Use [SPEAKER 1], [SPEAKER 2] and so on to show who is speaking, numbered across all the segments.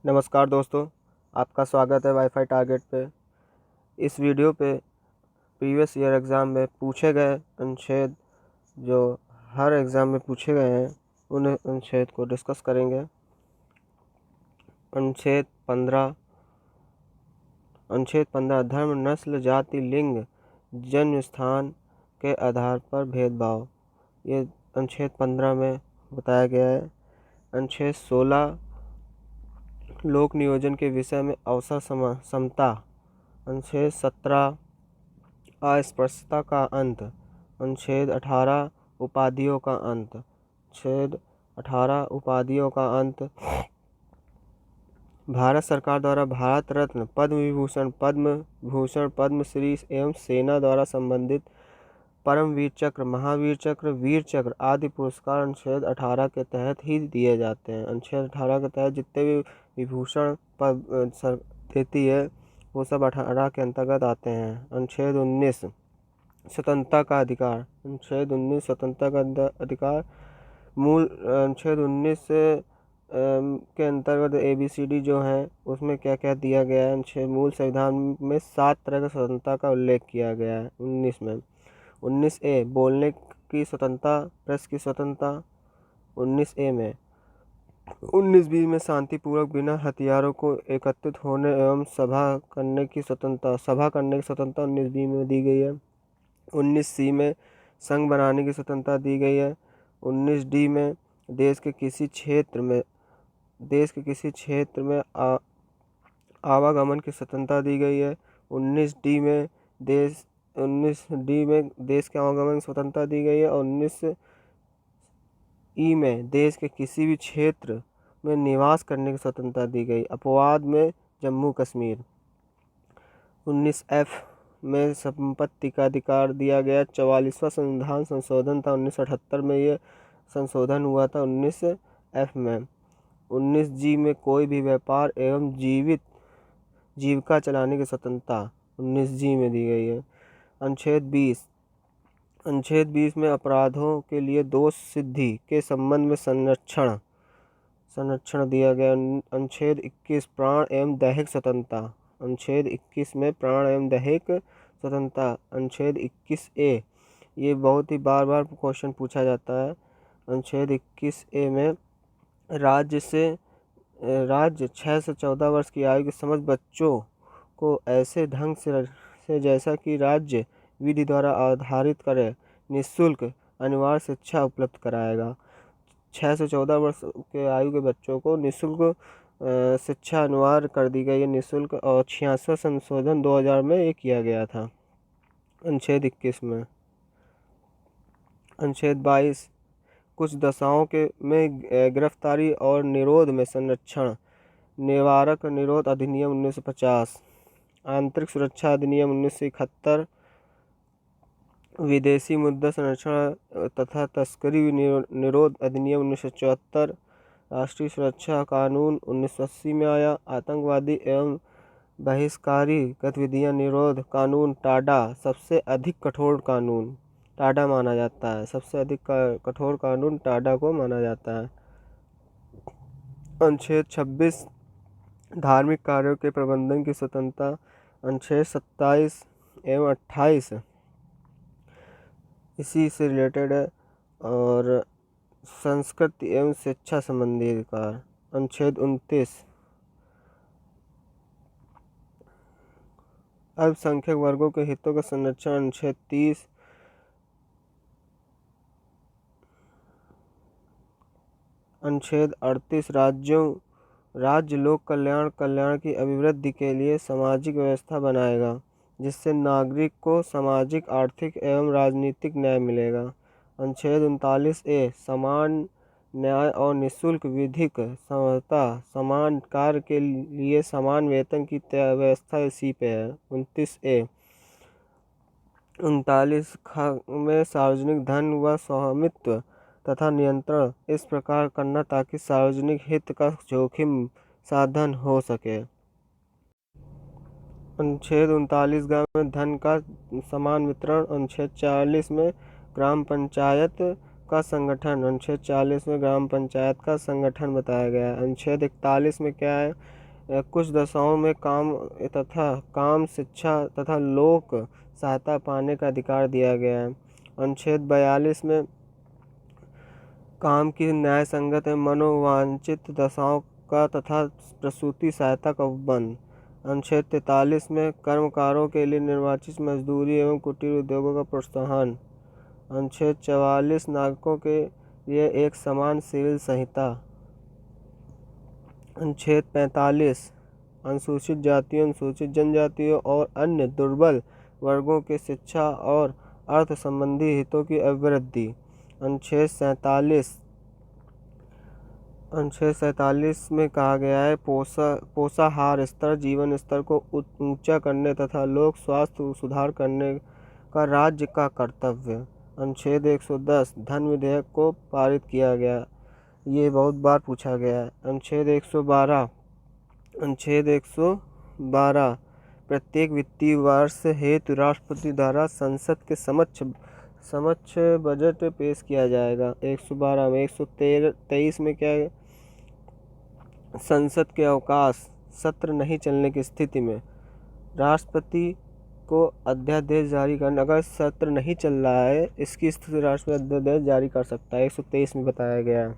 [SPEAKER 1] नमस्कार दोस्तों, आपका स्वागत है वाईफाई टारगेट पे। इस वीडियो पे प्रीवियस ईयर एग्ज़ाम में पूछे गए अनुच्छेद जो हर एग्ज़ाम में पूछे गए हैं उन अनुच्छेद को डिस्कस करेंगे। अनुच्छेद 15 धर्म, नस्ल, जाति, लिंग, जन्म स्थान के आधार पर भेदभाव, ये अनुच्छेद 15 में बताया गया है। अनुच्छेद 16 लोक नियोजन के विषय में अवसर समता। अनुच्छेद 17 अस्पृश्यता का अंत। अनुच्छेद 18 उपाधियों का अंत। अनुच्छेद 18 उपाधियों का अंत। भारत सरकार द्वारा भारत रत्न, पद्म विभूषण, पद्म भूषण, पद्मश्री एवं सेना द्वारा संबंधित परमवीर चक्र, महावीर चक्र, वीर चक्र आदि पुरस्कार अनुच्छेद 18 के तहत ही दिए जाते हैं। अनुच्छेद 18 के तहत जितने भी विभूषण देती है वो सब 18 के अंतर्गत आते हैं। अनुच्छेद 19 स्वतंत्रता का अधिकार। अनुच्छेद 19 स्वतंत्रता का अधिकार मूल अनुच्छेद 19 के अंतर्गत ABCD जो है उसमें क्या क्या दिया गया है। अनुच्छेद मूल संविधान में 7 तरह की स्वतंत्रता का उल्लेख किया गया है। 19 में 19A बोलने की स्वतंत्रता, प्रेस की स्वतंत्रता। 19A में 19B में शांतिपूर्वक बिना हथियारों को एकत्रित होने एवं सभा करने की स्वतंत्रता 19B में दी गई है। 19C में संघ बनाने की स्वतंत्रता दी गई है। 19D में देश के किसी क्षेत्र में आवागमन की स्वतंत्रता दी गई है। 19D में देश के आवागमन की स्वतंत्रता दी गई है। और 19E में देश के किसी भी क्षेत्र में निवास करने की स्वतंत्रता दी गई। अपवाद में जम्मू कश्मीर। 19F में संपत्ति का अधिकार दिया गया। 44वां संविधान संशोधन था 1978 में, ये संशोधन हुआ था 19F में। 19G में कोई भी व्यापार एवं जीविका चलाने की स्वतंत्रता 19G में दी गई है। अनुच्छेद 20 में अपराधों के लिए दोष सिद्धि के संबंध में संरक्षण दिया गया। अनुच्छेद 21 प्राण एवं दैहिक स्वतंत्रता। अनुच्छेद 21 में प्राण एवं दैहिक स्वतंत्रता। अनुच्छेद 21A ये बहुत ही बार क्वेश्चन पूछा जाता है। अनुच्छेद 21A में राज्य 6 से 14 वर्ष की आयु के समस्त बच्चों को ऐसे ढंग से जैसा कि राज्य विधि द्वारा आधारित करे निःशुल्क अनिवार्य शिक्षा उपलब्ध कराएगा। 6 से 14 वर्ष के आयु के बच्चों को निःशुल्क शिक्षा अनिवार्य कर दी गई है, निःशुल्क। और 66वां संशोधन 2000 में ये किया गया था अनुच्छेद 21 में। अनुच्छेद 22 कुछ दशाओं में गिरफ्तारी और निरोध में संरक्षण। निवारक निरोध अधिनियम 1950। आंतरिक सुरक्षा अधिनियम 1971। विदेशी मुद्रा संरक्षण तथा तस्करी निरोध अधिनियम 1974। राष्ट्रीय सुरक्षा कानून 1980 में आया। आतंकवादी एवं बहिष्कारी गतिविधियां निरोध कानून टाडा सबसे अधिक कठोर कानून टाडा माना जाता है। सबसे अधिक कठोर कानून टाडा को माना जाता है। अनुच्छेद 26 धार्मिक कार्यों के प्रबंधन की स्वतंत्रता। अनुच्छेद 27 एवं 28 इसी से रिलेटेड है। और संस्कृति एवं शिक्षा संबंधी अधिकार। अनुच्छेद 29 अल्पसंख्यक वर्गों के हितों का संरक्षण। अनुच्छेद 30 अनुच्छेद 38 राज्य लोक कल्याण की अभिवृद्धि के लिए सामाजिक व्यवस्था बनाएगा जिससे नागरिक को सामाजिक, आर्थिक एवं राजनीतिक न्याय मिलेगा। अनुच्छेद 39A समान न्याय और निःशुल्क विधिक सहायता, समान कार्य के लिए समान वेतन की व्यवस्था इसी पे है। 29A 39 में सार्वजनिक धन व स्वामित्व तथा नियंत्रण इस प्रकार करना ताकि सार्वजनिक हित का जोखिम साधन हो सके। अनुच्छेद 39 में धन का समान वितरण। अनुच्छेद 40 में ग्राम पंचायत का संगठन। अनुच्छेद 40 में ग्राम पंचायत का संगठन बताया गया है। अनुच्छेद 41 में क्या है कुछ दशाओं में काम, शिक्षा तथा लोक सहायता पाने का अधिकार दिया गया है। अनुच्छेद 42 में काम की न्याय संगत एवं मनोवांछित दशाओं का तथा प्रसूति सहायता का उपबंध। अनुच्छेद 43 में कर्मकारों के लिए निर्वाचित मजदूरी एवं कुटीर उद्योगों का प्रोत्साहन। अनुच्छेद 44 नागरिकों के लिए एक समान सिविल संहिता। अनुच्छेद 45 अनुसूचित जातियों, अनुसूचित जनजातियों और अन्य दुर्बल वर्गों के शिक्षा और अर्थ संबंधी हितों की अभिवृद्धि। अनुच्छेद 47 में कहा गया है पोषाहार स्तर, जीवन स्तर को ऊंचा करने तथा लोक स्वास्थ्य सुधार करने का राज्य का कर्तव्य। अनुच्छेद 110 धन विधेयक को पारित किया गया, ये बहुत बार पूछा गया है। अनुच्छेद 112 प्रत्येक वित्तीय वर्ष हेतु राष्ट्रपति द्वारा संसद के समक्ष बजट पेश किया जाएगा। 112 में 123 में क्या है, संसद के अवकाश सत्र नहीं चलने की स्थिति में राष्ट्रपति को अध्यादेश जारी करना, अगर सत्र नहीं चल रहा है इसकी स्थिति राष्ट्रपति अध्यादेश जारी कर सकता है, 123 में बताया गया है।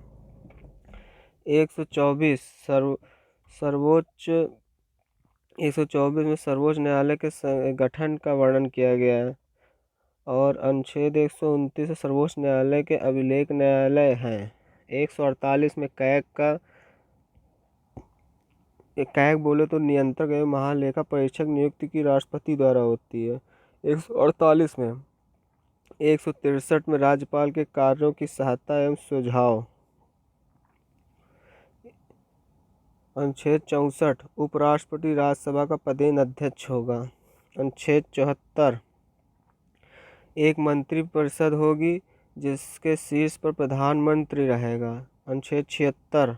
[SPEAKER 1] 124 में सर्वोच्च न्यायालय के गठन का वर्णन किया गया है। और अनुच्छेद 129 सर्वोच्च न्यायालय के अभिलेख न्यायालय हैं। 148 में कैग बोले तो नियंत्रक एवं महालेखा परीक्षक नियुक्ति की राष्ट्रपति द्वारा होती है। 148 में 163 में राज्यपाल के कार्यों की सहायता एवं सुझाव। अनुच्छेद 64 उपराष्ट्रपति राज्यसभा का पदेन अध्यक्ष होगा। अनुच्छेद 74 एक मंत्री परिषद होगी जिसके शीर्ष पर प्रधानमंत्री रहेगा। अनुच्छेद 76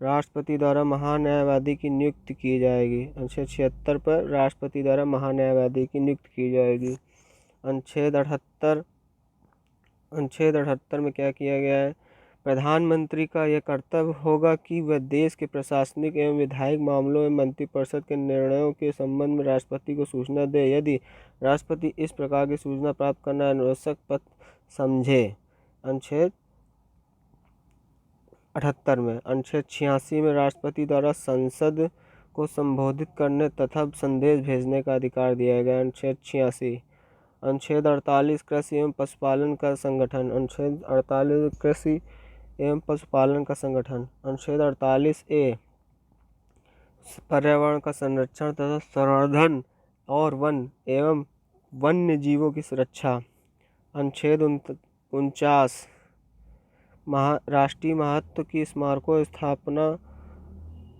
[SPEAKER 1] राष्ट्रपति द्वारा महान्यायवादी की नियुक्ति की जाएगी। अनुच्छेद 76 पर राष्ट्रपति द्वारा महान्यायवादी की नियुक्ति की जाएगी। अनुच्छेद 78 में क्या किया गया है, प्रधानमंत्री का यह कर्तव्य होगा कि वह देश के प्रशासनिक एवं विधायिक मामलों में मंत्रिपरिषद के निर्णयों के संबंध में राष्ट्रपति को सूचना दे, यदि राष्ट्रपति इस प्रकार की सूचना प्राप्त करना आवश्यक पद समझे। अनुच्छेद 78 में अनुच्छेद 86 में राष्ट्रपति द्वारा संसद को संबोधित करने तथा संदेश भेजने का अधिकार दिया गया। अनुच्छेद 86। अनुच्छेद 48 कृषि एवं पशुपालन का संगठन। अनुच्छेद 48 कृषि एवं पशुपालन का संगठन। अनुच्छेद 48A पर्यावरण का संरक्षण तथा संवर्धन और वन एवं वन्य जीवों की सुरक्षा। अनुच्छेद 49 राष्ट्रीय महत्व की स्मारकों की स्थापना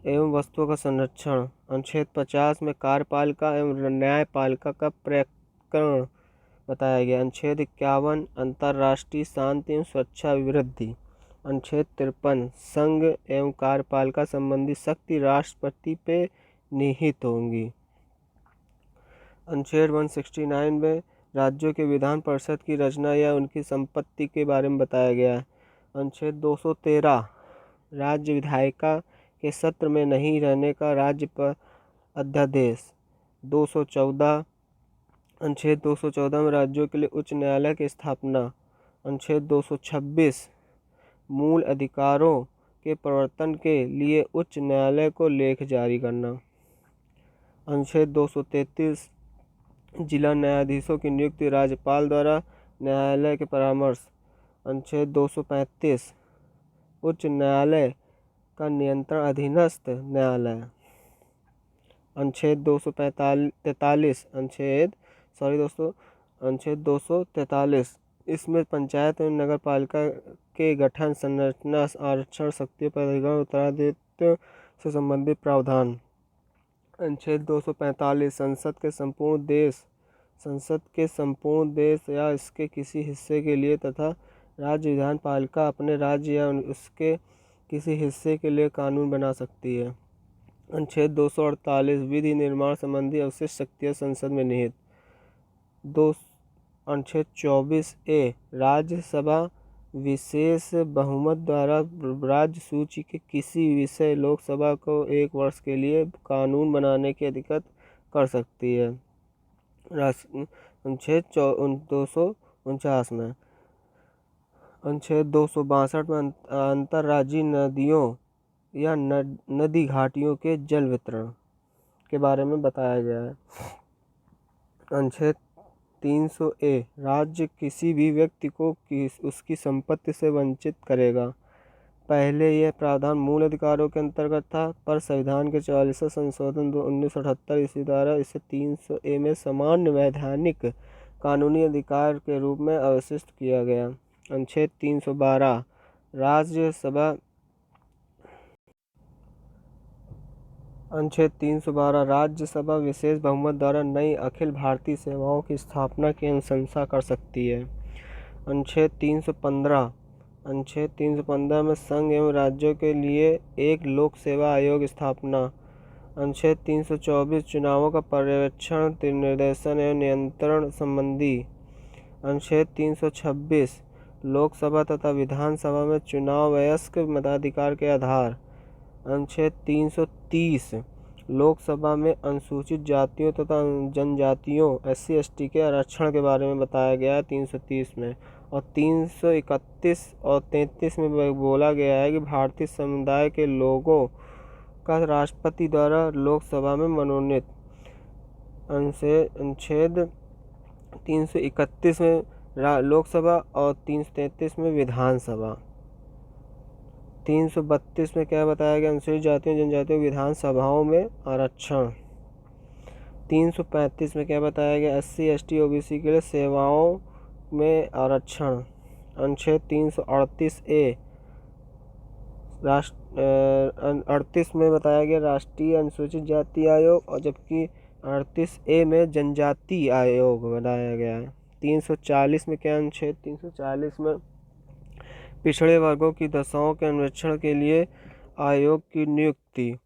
[SPEAKER 1] एवं वस्तुओं का संरक्षण। अनुच्छेद 50 में कार्यपालिका एवं न्यायपालिका का प्रकरण बताया गया। अनुच्छेद 51 अंतर्राष्ट्रीय शांति एवं सुरक्षा अभिवृद्धि। अनुच्छेद 53 संघ एवं कार्यपालिका संबंधी शक्ति राष्ट्रपति पे निहित होंगी। अनुच्छेद 169 में राज्यों के विधान परिषद की रचना या उनकी संपत्ति के बारे में बताया गया है। अनुच्छेद 213 राज्य विधायिका के सत्र में नहीं रहने का राज्य पर अध्यादेश। 214 अनुच्छेद 214 में राज्यों के लिए उच्च न्यायालय की स्थापना। अनुच्छेद 226 मूल अधिकारों के प्रवर्तन के लिए उच्च न्यायालय को लेख जारी करना। अनुच्छेद 233 जिला न्यायाधीशों की नियुक्ति राज्यपाल द्वारा न्यायालय के परामर्श। अनुच्छेद 235 उच्च न्यायालय का नियंत्रण अधीनस्थ न्यायालय। अनुच्छेद 243 इसमें पंचायत एवं नगर पालिका के गठन, संरचना, आरक्षण, शक्तियों पर अधिकार, उत्तरदायित्व से संबंधित प्रावधान। अनुच्छेद 245 संसद के संपूर्ण देश या इसके किसी हिस्से के लिए तथा राज्य विधान पालिका अपने राज्य या उसके किसी हिस्से के लिए कानून बना सकती है। अनुच्छेद 248 विधि निर्माण संबंधी अवशिष्ट शक्तियाँ संसद में निहित। अनुच्छेद 24A राज्यसभा विशेष बहुमत द्वारा राज्य सूची के किसी विषय लोकसभा को 1 वर्ष के लिए कानून बनाने की अधिकृत कर सकती है। अनुच्छेद 249 में, अनुच्छेद 262 में अंतर्राज्यीय नदियों या नदी घाटियों के जल वितरण के बारे में बताया गया है। अनुच्छेद 300A राज्य किसी भी व्यक्ति को उसकी संपत्ति से वंचित करेगा। पहले यह प्रावधान मूल अधिकारों के अंतर्गत था, पर संविधान के 44वें संशोधन 1978 ईस्वी द्वारा इसे 300A में सामान्य वैधानिक कानूनी अधिकार के रूप में अवशिष्ट किया गया। अनुच्छेद 312 राज्यसभा विशेष बहुमत द्वारा नई अखिल भारतीय सेवाओं की स्थापना की अनुशंसा कर सकती है। अनुच्छेद 315 में संघ एवं राज्यों के लिए एक लोक सेवा आयोग स्थापना। अनुच्छेद 324 चुनावों का पर्यवेक्षण, निर्देशन एवं नियंत्रण संबंधी। अनुच्छेद 326 लोकसभा तथा विधानसभा में चुनाव वयस्क मताधिकार के आधार। अनुच्छेद 330 लोकसभा में अनुसूचित जातियों तथा जनजातियों SC/ST के आरक्षण के बारे में बताया गया है 330 में। और 331 और 33 में बोला गया है कि भारतीय समुदाय के लोगों का राष्ट्रपति द्वारा लोकसभा में मनोनीत। अनुच्छेद 331 में लोकसभा और 333 में विधानसभा। 332 में क्या बताया गया? अनुसूचित जातियों जनजातियों विधानसभाओं में आरक्षण। 335 में क्या बताया गया? SC/ST OBC के लिए सेवाओं में आरक्षण। अनुच्छेद 338A 38 में बताया गया राष्ट्रीय अनुसूचित जाति आयोग, और जबकि 38A में जनजाति आयोग बनाया गया है। 340 में क्या? अनुच्छेद 340 में पिछड़े वर्गों की दशाओं के अन्वेषण के लिए आयोग की नियुक्ति।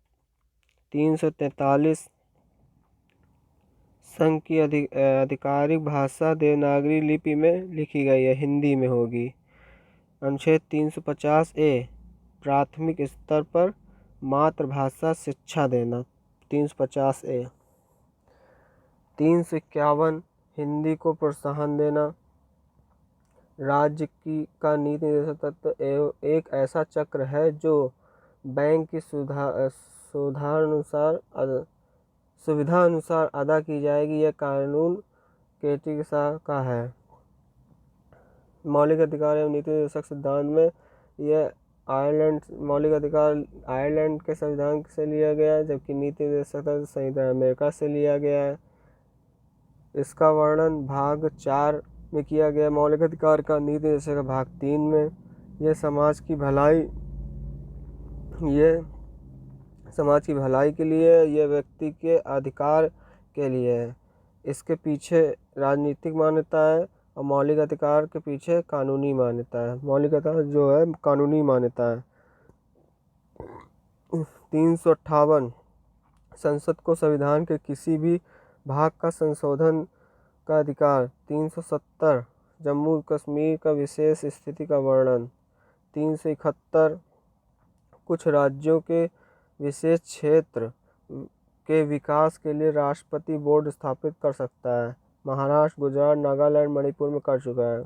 [SPEAKER 1] 343 संघ की आधिकारिक भाषा देवनागरी लिपि में लिखी गई है, हिंदी में होगी। अनुच्छेद 350A प्राथमिक स्तर पर मातृभाषा शिक्षा देना। 350A 351 हिंदी को प्रोत्साहन देना। राज्य का नीति निर्देशक तत्व एक ऐसा चक्र है जो बैंक की सुविधा अनुसार अदा की जाएगी। यह कानून केटिसा का है। मौलिक अधिकार एवं नीति निर्देशक सिद्धांत में यह मौलिक अधिकार आयरलैंड के संविधान से लिया गया है, जबकि नीति निर्देशक संहिता अमेरिका से लिया गया है। इसका वर्णन भाग 4 में किया गया मौलिक अधिकार का, नीति निर्देशक का भाग 3 में। यह समाज की भलाई के लिए, यह व्यक्ति के अधिकार के लिए है। इसके पीछे राजनीतिक मान्यता है और मौलिक अधिकार के पीछे कानूनी मान्यता है। मौलिक अधिकार जो है कानूनी मान्यता है। 358 संसद को संविधान के किसी भी भाग का संशोधन का अधिकार। 370 जम्मू कश्मीर का विशेष स्थिति का वर्णन। 371 कुछ राज्यों के विशेष क्षेत्र के विकास के लिए राष्ट्रपति बोर्ड स्थापित कर सकता है। महाराष्ट्र, गुजरात, नागालैंड, मणिपुर में कर चुका है।